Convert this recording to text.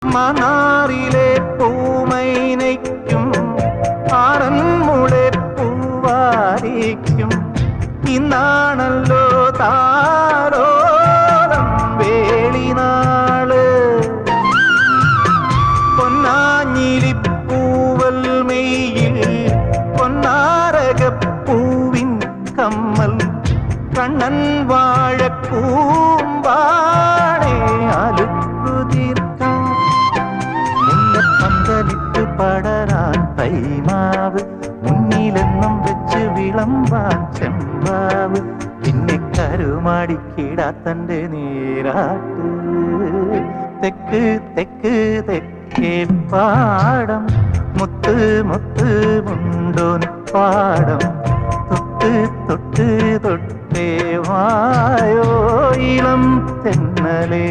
മനാറിലെ പൂമൈനയ്ക്കും ആറന്മുളെ പൂവാരിക്കും ഇന്നാണല്ലോ താരോരം വേളിനാള്. പൊന്നാഞ്ഞിലിപ്പൂവൽ മെയ്യിൽ പൊന്നാരകപ്പൂവിൻ കമ്മൽ കണ്ണൻ വാഴക്കൂമ്പാണേ അലുക്കുതീർക്കാൻ മുല്ലപ്പന്തലിട്ട് പടരാൻ തൈമാവ് മുന്നിലെന്നും വെച്ച് വിളമ്പാൻ ചെമ്പാവ് പിന്നെ കരുമാടിക്കിടാത്തന്റെ നീരാട്ട്. തെക്ക് തെക്ക് തെക്കേ പാടം മുത്ത് മുത്ത് മുണ്ടോൻ പാടം തൊട്ട് തൊട്ട് തൊട്ടേ വായോ ഇളം തെന്നലേ.